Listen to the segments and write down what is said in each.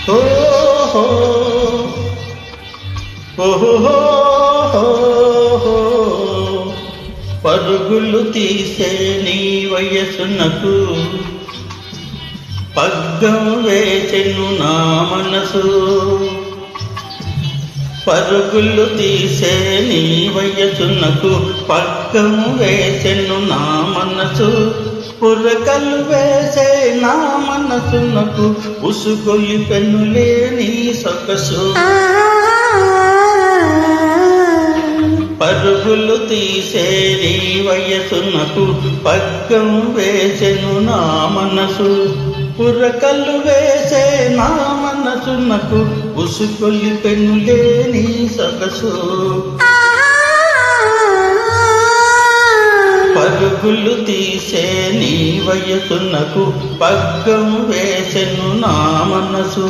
ఓహో ఓహో పరుగులు తీసే నీ వయసునకు పగ్గం వేచెను నా మనసు. పరుగులు తీసే నీ వయసునకు పగ్గం వేచెను నా మనసు. పుర్రకలు వేసే నా మనసునకు ఉసుగొలి పెన్నులే నీ సొగసు. పరుగులు తీసే నీ వయసునకు పగ్గం వేసెను నా మనసు. పుర్రకలు వేసే నా మనసునకు ఉసుగొలి పెన్నులే నీ సొగసు. పరుగులు తీసే నీ వయసునకు పగ్గం వేసెను నా మనసు.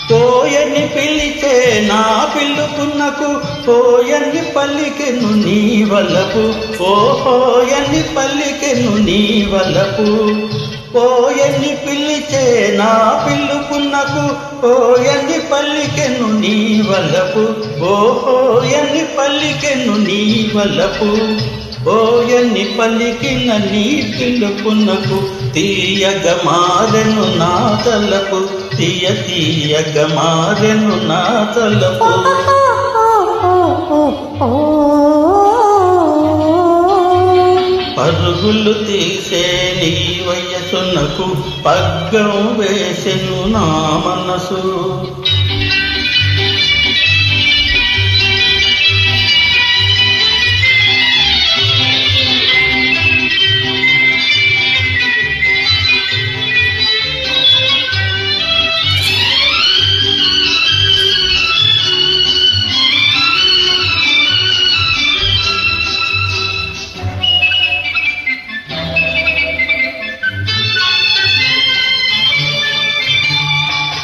పోయని పిలిచే నా పిలుపునకు పోయని పల్లికెను నీ వలపు. పోయని పల్లికెను నీ వలపు. పోయని పిలిచే నా పిలుపునకు పోయని పల్లికెను నీ వలపు. పోయని పల్లికెను నీ వలపు. పోయని పలికిన నీ పిలుపునకు తీయగ మారెను నా తలపు. తీయగ మారెను నా తలపు. పరుగులు తీసే నీ వయసునకు పగ్గం వేసెను నా మనసు.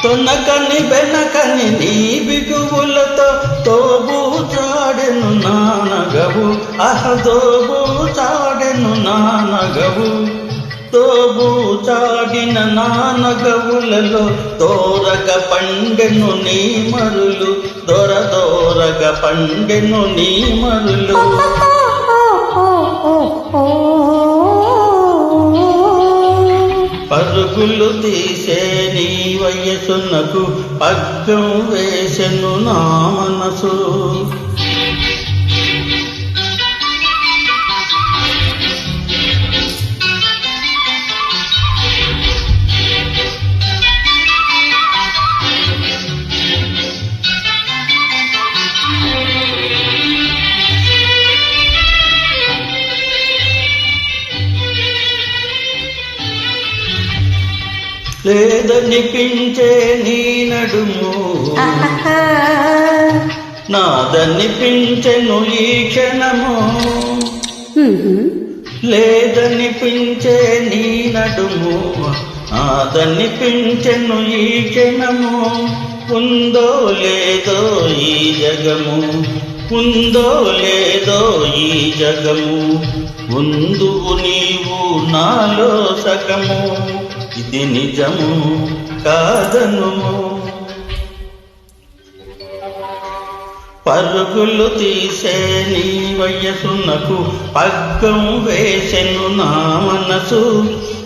తొనకని బెనకని నీ బిగువులతో తోబూచాడెను నా నగవు. తోబూచాడెను నా నగవు. తోబూచాడిన నా నగవులలో దోరగ పండెను నీ మరులు. దొరదోరగ పండెను నీ మరులు. పరుగులు తీసే నీ వయసునకు పగ్గం వేసెను నా మనసు. లేదనిపించే నీ నడుము నాదనిపించెను ఈ క్షణము. లేదనిపించే నీ నడుము నాదనిపించెను ఈ క్షణము. ఉందో లేదో ఈ జగము. ఉందో లేదో ఈ జగము. ఉందువు నీవు నాలో సగము. ఇది నిజము కాదనుము. పరుగులు తీసే నీ వయసునకు పగ్గం వేసెను నా మనసు.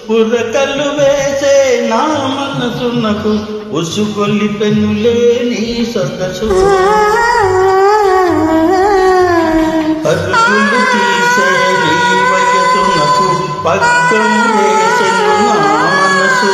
పుర్రకలు వేసే నా మనసునకు ఉసుగొలి పెన్నులే నీ సొగసు. పరుగులు తీసే నీ వయసునకు పగ్గం వేసెను నా మనసు.